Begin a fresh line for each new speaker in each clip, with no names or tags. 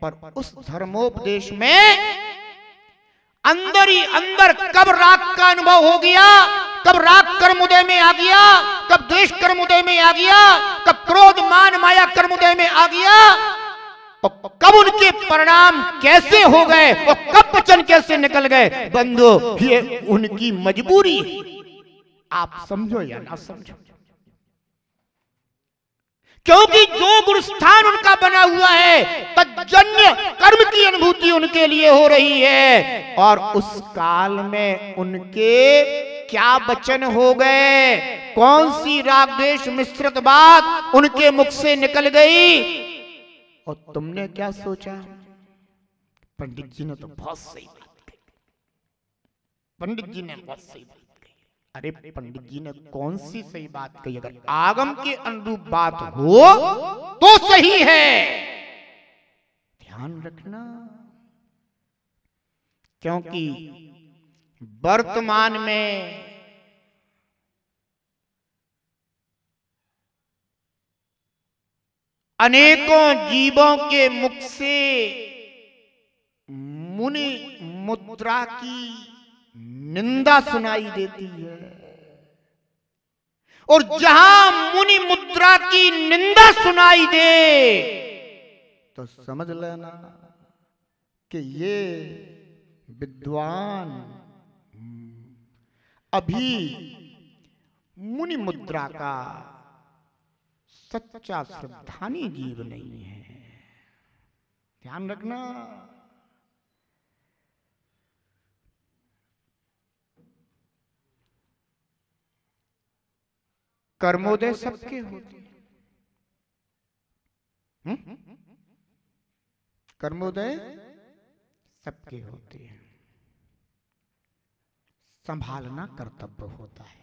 पर उस धर्मोपदेश में अंदर ही अंदर कब राग का अनुभव हो गया, कब राग कर्मोदय में आ गया, कब द्वेष कर्मोदय में आ गया, कब क्रोध मान माया कर्मोदय में आ गया, और कब उनके परिणाम कैसे हो गए और कब वचन कैसे निकल गए, बंधु ये उनकी मजबूरी। आप समझो या ना समझो, क्योंकि जो गुरुस्थान उनका बना हुआ है तज्जन्य कर्म की अनुभूति उनके लिए हो रही है, और उस काल में उनके क्या वचन हो गए, कौन सी राग द्वेष मिश्रित बात उनके मुख से निकल गई, और तुमने क्या सोचा, पंडित जी ने तो बहुत सही बात कही, पंडित जी ने बहुत सही बात कही। अरे पंडित जी ने कौन सी सही बात कही, अगर आगम के अनुरूप बात हो तो सही है, ध्यान रखना। क्योंकि वर्तमान में अनेकों जीवों के मुख से मुनि मुद्रा की निंदा सुनाई देती है, और जहां मुनि मुद्रा की निंदा सुनाई दे तो समझ लेना कि ये विद्वान अभी मुनि मुद्रा का सच्चा श्रद्धानी जीव नहीं है, ध्यान रखना। कर्मोदय सबके होते हैं, कर्मोदय सबके होते हैं, संभालना कर्तव्य होता है।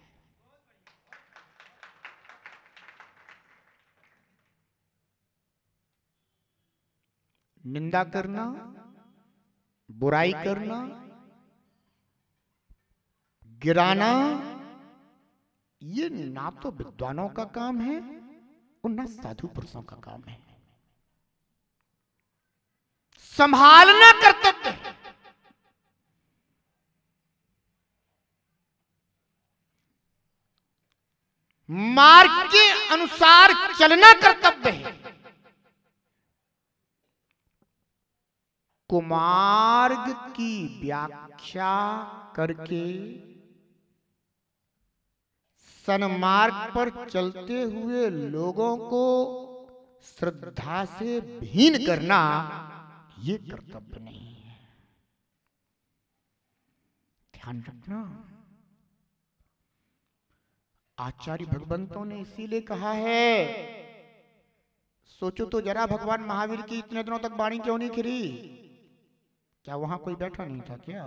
निंदा करना, बुराई करना, गिराना, ये ना तो विद्वानों का काम है और ना साधु पुरुषों का काम है, संभालना कर्तव्य है। मार्ग के अनुसार चलना कर्तव्य है। कुमार्ग की व्याख्या करके सन्मार्ग पर चलते हुए लोगों को श्रद्धा से भीन करना ये कर्तव्य नहीं है, ध्यान रखना। आचार्य भगवंतों ने इसीलिए कहा है, सोचो तो जरा, भगवान महावीर की इतने दिनों तक वाणी क्यों नहीं खिली? क्या वहां कोई बैठा नहीं था क्या?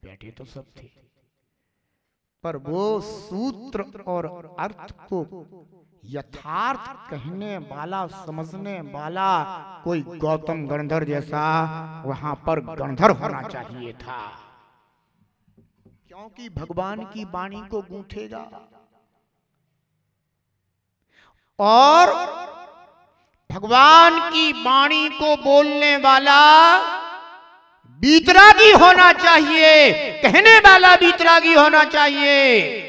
बैठे तो सब थे, पर वो सूत्र और अर्थ को यथार्थ कहने वाला, समझने वाला कोई गौतम गणधर जैसा वहां पर गणधर होना चाहिए था, क्योंकि भगवान की वाणी को गूंथेगा और भगवान की वाणी को बोलने वाला बीतरागी होना चाहिए, कहने वाला बीतरागी होना चाहिए।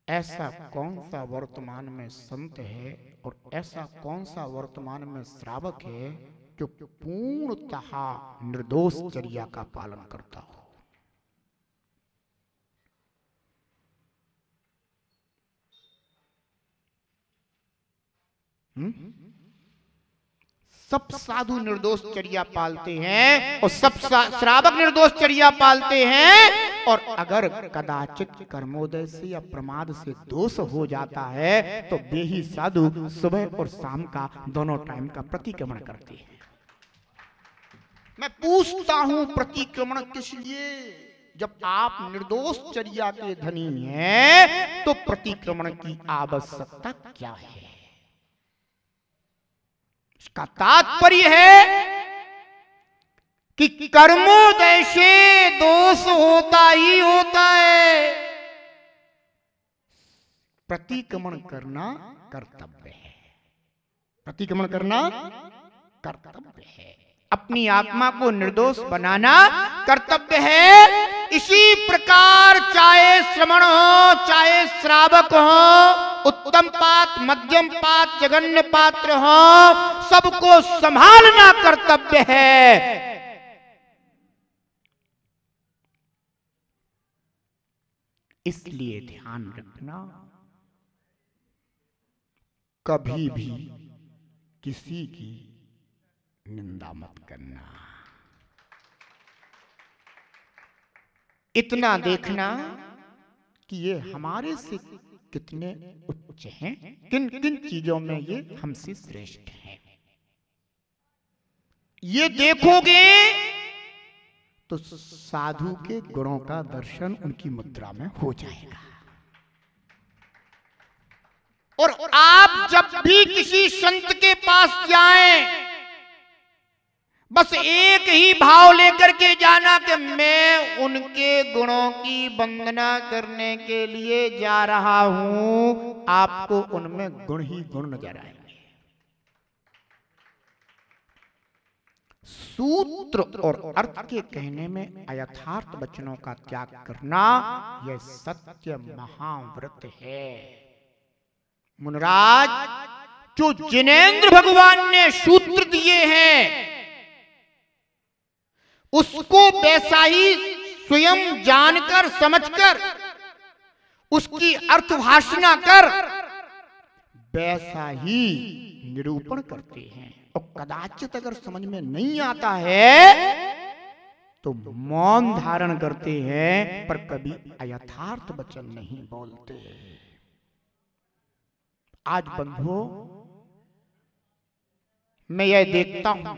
ऐसा कौन सा वर्तमान में संत है और ऐसा कौन सा वर्तमान में श्रावक है जो पूर्णतः निर्दोष चर्या का पालन करता हो? सब साधु निर्दोष चर्या पालते हैं और सब श्रावक निर्दोष चर्या पालते हैं, और अगर कदाचित कर्मोदय से या प्रमाद से दोष हो जाता है तो वे ही साधु सुबह और शाम का दोनों टाइम का प्रतिक्रमण करते हैं। मैं पूछता हूं, प्रतिक्रमण किस लिए? जब आप निर्दोष चर्या के धनी हैं तो प्रतिक्रमण की आवश्यकता क्या है? इसका तात्पर्य है कि कर्मोदय से दोष होता ही होता है। प्रतिक्रमण करना कर्तव्य है। प्रतिक्रमण करना कर्तव्य है। अपनी आत्मा को निर्दोष बनाना कर्तव्य है। इसी प्रकार चाहे श्रमण हो, चाहे श्रावक हो, उत्तम पात, मध्यम पात, जघन्य पात्र हो, सबको संभालना कर्तव्य है। इसलिए ध्यान रखना, कभी भी किसी की निंदा मत करना। इतना देखना कि ये हमारे से कितने उच्च हैं, किन किन चीजों में ये हमसे श्रेष्ठ हैं। ये देखोगे तो साधु के गुणों का दर्शन उनकी मुद्रा में हो जाएगा। और आप जब भी किसी संत के पास जाएं, बस एक ही भाव लेकर के जाना कि मैं उनके गुणों की वंदना करने के लिए जा रहा हूं। आपको उनमें गुण ही गुण नजर आएंगे। सूत्र और अर्थ के कहने में अयथार्थ वचनों का त्याग करना यह सत्य महाव्रत है। मुनिराज, जो जिनेंद्र भगवान ने सूत्र दिए हैं उसको वैसा ही स्वयं जानकर समझकर उसकी अर्थभाषणा कर वैसा ही निरूपण करते हैं। और कदाचित अगर समझ में नहीं आता है तो मौन धारण करते हैं, पर कभी अयथार्थ वचन नहीं बोलते। आज बंधुओं, मैं यह देखता हूं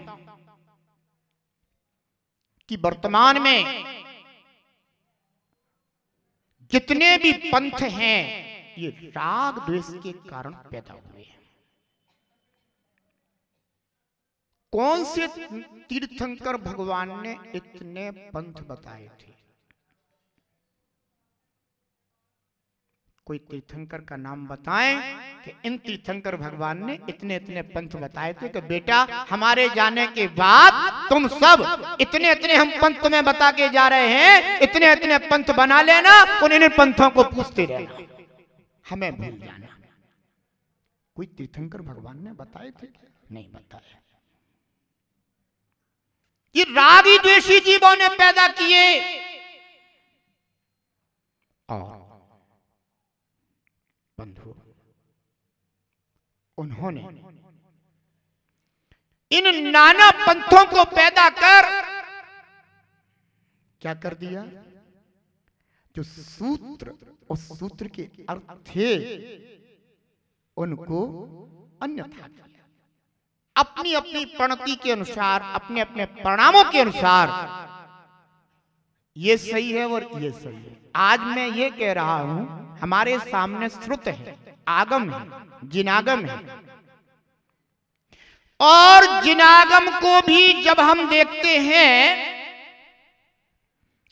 कि वर्तमान में जितने भी पंथ हैं ये राग द्वेष के कारण पैदा हुए हैं। कौन से तीर्थंकर भगवान ने इतने पंथ बताए थे? कोई तीर्थंकर का नाम बताएं कि इन तीर्थंकर भगवान ने इतने इतने पंथ बताए थे कि बेटा हमारे जाने के बाद तुम सब इतने इतने हम पंथ तुम्हें बता के जा रहे हैं, इतने इतने पंथ बना लेना, उन पंथों को पूछते रहना, हमें भूल जाना। कोई तीर्थंकर भगवान ने बताए थे? नहीं बताया। ये रागी द्वेषी जीवों ने पैदा किए। और बंधु, उन्होंने इन नाना पंथों को पैदा कर क्या कर दिया? जो सूत्र और सूत्र के अर्थ थे उनको अन्यथा किया। अपनी अपनी प्रणति के अनुसार, अपने अपने परिणामों के अनुसार ये सही है और ये सही है। आज मैं ये कह रहा हूं, हमारे सामने श्रुत है, आगम है, जिनागम है। और जिनागम को भी जब हम देखते हैं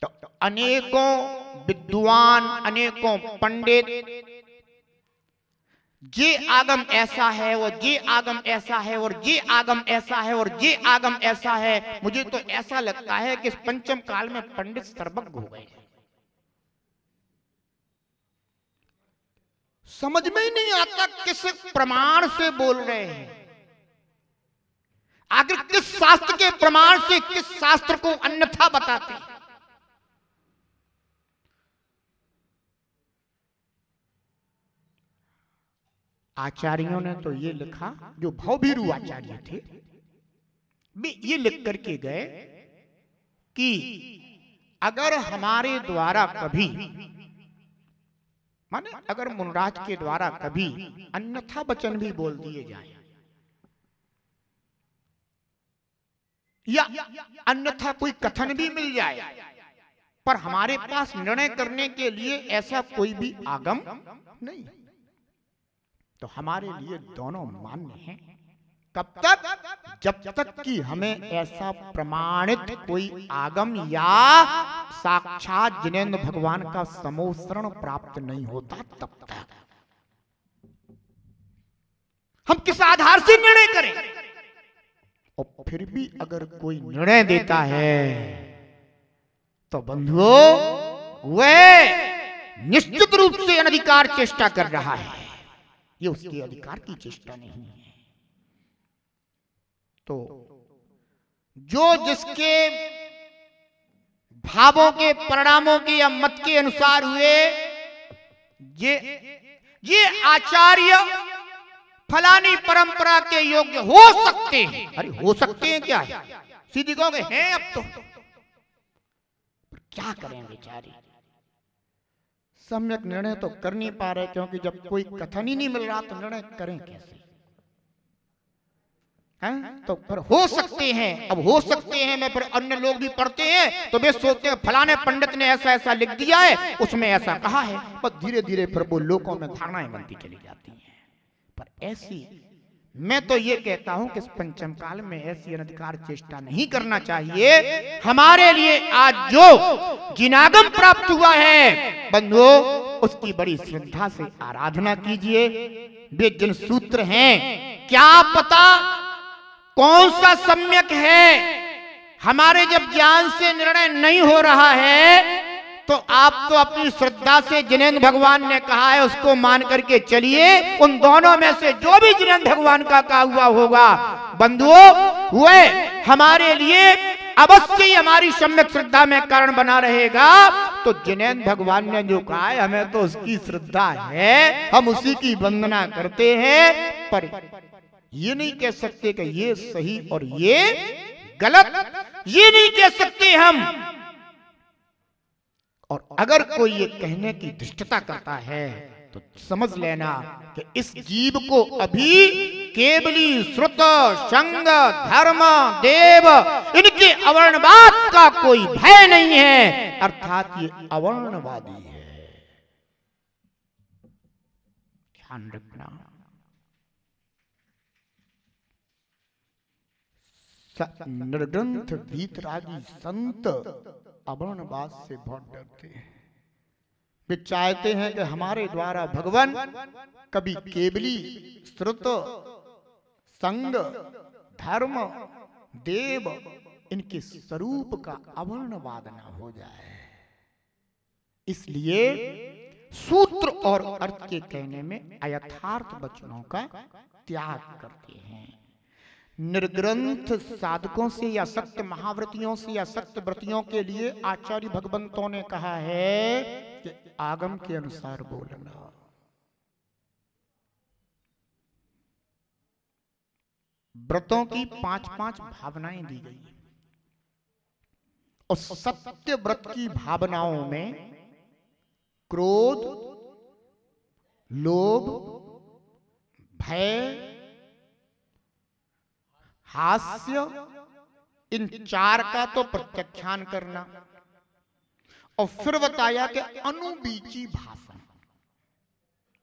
तो अनेकों विद्वान, अनेकों पंडित ये आगम ऐसा है और ये आगम ऐसा है और ये आगम ऐसा है और ये आगम ऐसा है। मुझे तो ऐसा लगता है कि इस पंचम काल में पंडित सर्वज्ञ हो गए। समझ में ही नहीं आता किस प्रमाण से बोल रहे हैं। आखिर किस शास्त्र के प्रमाण से किस शास्त्र को अन्यथा बताते हैं। आचार्यों ने तो ये लिखा, जो भवभीरू आचार्य थे वे ये लिख करके गए कि अगर हमारे द्वारा कभी, माने अगर मुनिराज के द्वारा कभी अन्यथा वचन भी बोल दिए जाए या अन्यथा कोई कथन भी मिल जाए, पर हमारे पास निर्णय करने के लिए ऐसा कोई भी आगम नहीं, तो हमारे लिए दोनों मान्य हैं। कब तक? जब तक कि हमें ऐसा प्रमाणित कोई आगम या साक्षात जिनेंद्र भगवान का समोसरण प्राप्त नहीं होता, तब तक। हम किस आधार से निर्णय करें? और फिर भी अगर कोई निर्णय देता है तो बंधुओं वह निश्चित रूप से अनधिकार चेष्टा कर रहा है, ये उसके अधिकार की चेष्टा नहीं है। तो जो जिसके भावों के, परिणामों के या मत के अनुसार हुए, ये आचार्य फलानी परंपरा के योग्य हो सकते हैं। अरे हो सकते हैं क्या है? सीधी कहोगे हैं, अब तो क्या करें बेचारे, सम्यक निर्णय तो कर नहीं पा रहे, क्योंकि जब कोई कथन ही नहीं मिल रहा तो निर्णय करें कैसे? तो फिर हो सकते हैं, अब हो सकते हैं में फिर अन्य लोग भी पढ़ते हैं तो वे सोचते हैं फलाने पंडित ने ऐसा ऐसा लिख दिया है, उसमें ऐसा कहा है, पर धीरे धीरे फिर वो लोगों में धारणाएं बनती चली जाती हैं। पर ऐसी, मैं तो ये कहता हूं कि इस पंचम काल में ऐसी अनधिकार चेष्टा नहीं करना चाहिए। हमारे लिए आज जो जिनागम प्राप्त हुआ है बंधुओं, उसकी बड़ी श्रद्धा से आराधना कीजिए। वे जिन सूत्र हैं, क्या पता कौन सा सम्यक है, हमारे जब ज्ञान से निर्णय नहीं हो रहा है तो आप तो अपनी श्रद्धा से जिनेंद्र भगवान ने कहा है उसको मान करके चलिए। उन दोनों में से जो भी जिनेंद्र भगवान का कहा हुआ होगा बंधुओं, वह हमारे लिए अवश्य ही हमारी सम्यक श्रद्धा में कारण बना रहेगा। तो जिनेंद्र भगवान ने जो कहा है हमें तो उसकी श्रद्धा है, हम उसी की वंदना करते हैं। पर ये नहीं कह सकते कि ये सही और ये गलत, ये नहीं कह सकते हम। और अगर कोई ये कहने की धृष्टता करता है तो समझ लेना कि इस जीव को अभी केवली श्रुत, संग, धर्म, देव इनके अवर्णवाद का कोई भय नहीं है, अर्थात ये अवर्णवादी है। ध्यान रखना। निर्ग्रंथ वीतरागी संत अवर्णवाद से बहुत डरते हैं। वे चाहते हैं कि हमारे द्वारा भगवान कभी केवली, श्रुत, संग, धर्म, देव इनके स्वरूप का अवर्णवाद न हो जाए। इसलिए सूत्र और अर्थ के कहने में अयथार्थ वचनों का त्याग करते हैं। निर्ग्रंथ साधकों से या सत्य महाव्रतियों से या सत्य व्रतियों के लिए आचार्य भगवंतों ने कहा है कि आगम के अनुसार बोलना। व्रतों की 5-5 भावनाएं दी गई और सत्य व्रत की भावनाओं में क्रोध, लोभ, भय, हास्य, इन 4 का तो प्रत्याख्यान करना। और फिर बताया कि अनुबीची भाषण,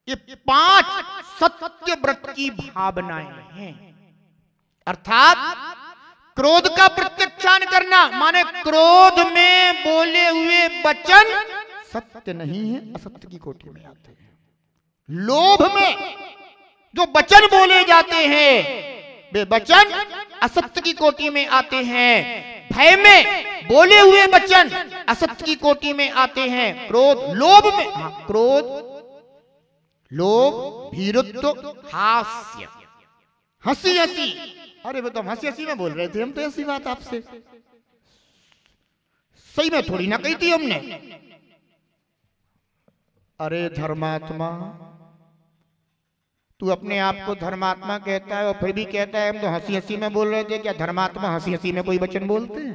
ये 5 सत्य व्रत की भावनाएं हैं। अर्थात क्रोध का प्रत्याख्यान करना माने क्रोध में बोले हुए वचन सत्य नहीं है, असत्य की कोटि में आते हैं। लोभ में जो वचन बोले जाते हैं वे वचन असत्य की कोटि में आते हैं। भय में बोले हुए वचन असत्य की कोटि में आते हैं। क्रोध, लोभ में, क्रोध, लोभ, भीरुत्व, हास्य, हंसी हंसी। अरे वो तो हंसी हंसी में बोल रहे थे हम, तो ऐसी बात आपसे सही में थोड़ी ना कही थी हमने। अरे धर्मात्मा, तू अपने आप को धर्मात्मा कहता है और फिर भी कहता है हम तो हंसी हंसी में बोल रहे थे। क्या धर्मात्मा हंसी हंसी में कोई वचन बोलते हैं?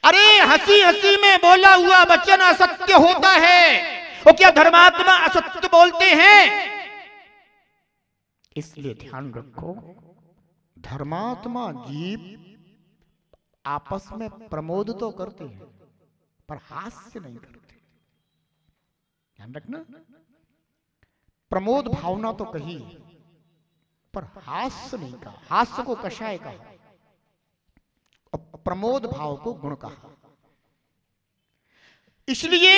अरे हंसी हंसी में बोला हुआ वचन असत्य होता है, और क्या धर्मात्मा असत्य बोलते हैं? इसलिए ध्यान रखो, धर्मात्मा जीव आपस में प्रमोद तो करते हैं पर हास्य नहीं करते। ध्यान रखना, प्रमोद भावना तो कही पर हास्य नहीं कहा। हास्य को कषाय कहा और प्रमोद भाव को गुण कहा। इसलिए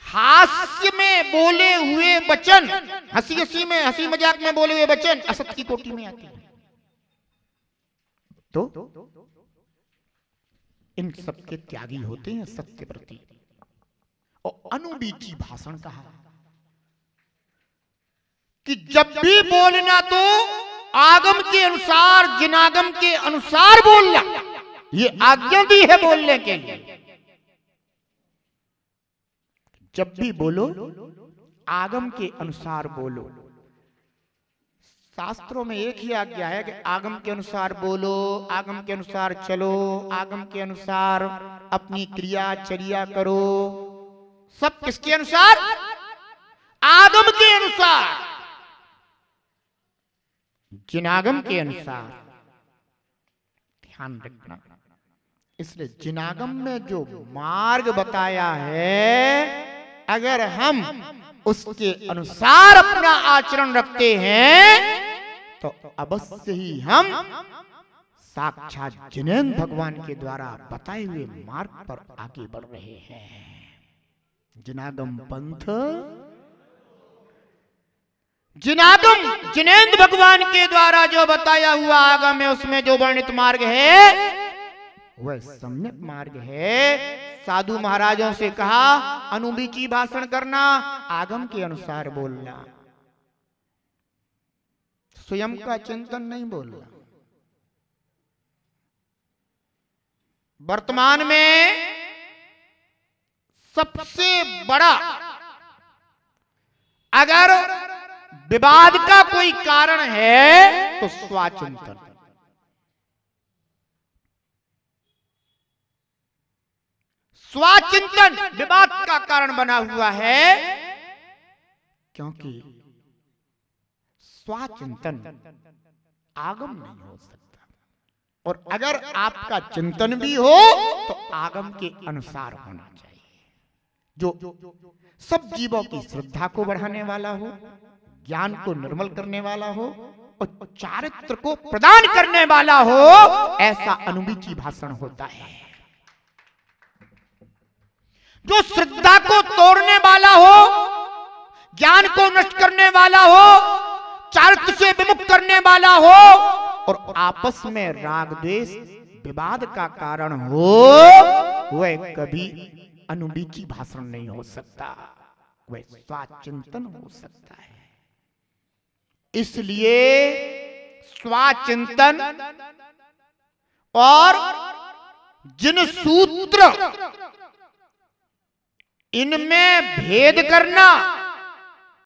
हास्य में बोले हुए वचन, हंसी में, हंसी मजाक में बोले हुए वचन असत की कोटि में आते हैं। तो इन सबके त्यागी होते हैं सत्य प्रति। और अनुबीची भाषण कहा कि जब भी बोलना तो आगम के अनुसार, जिनागम के अनुसार बोलना, ये आज्ञा दी है बोलने के लिए। जब भी बोलो आगम के अनुसार बोलो। शास्त्रों में एक ही आज्ञा है कि आगम के अनुसार बोलो, आगम के अनुसार चलो, आगम के अनुसार अपनी क्रिया चर्या करो। सब किसके अनुसार? आगम के अनुसार, जिनागम के अनुसार। ध्यान रखना, इसलिए जिनागम में जो मार्ग बताया है, अगर हम उसके अनुसार अपना आचरण रखते हैं तो अवश्य ही हम साक्षात जिनेंद्र भगवान के द्वारा बताए हुए मार्ग पर आगे बढ़ रहे हैं। जिनागम पंथ, जिनागम जिनेंद्र भगवान के द्वारा जो बताया हुआ आगम है, उसमें जो वर्णित मार्ग है वह सम्यक मार्ग है। साधु महाराजों से कहा अनुबीची भाषण करना, आगम के अनुसार बोलना, स्वयं का चिंतन नहीं बोलना। वर्तमान में सबसे बड़ा अगर विवाद का कोई कारण है तो स्वाचिंतन। स्वाचिंतन विवाद का कारण बना हुआ है, क्योंकि स्वाचिंतन आगम नहीं हो सकता। और अगर आपका चिंतन भी हो तो आगम के अनुसार होना चाहिए, जो सब जीवों की श्रद्धा को बढ़ाने वाला हो, ज्ञान को निर्मल करने वाला हो और चारित्र को प्रदान करने वाला हो। ऐसा अनुबीची भाषण होता है। जो श्रद्धा को तोड़ने वाला हो, ज्ञान को नष्ट करने वाला हो, चारित्र से विमुख करने वाला हो और आपस में राग द्वेष विवाद का कारण हो, वह कभी अनुबीची भाषण नहीं हो सकता, वह स्वाचिंतन हो सकता है। इसलिए स्वाचिंतन और जिन सूत्र इनमें भेद करना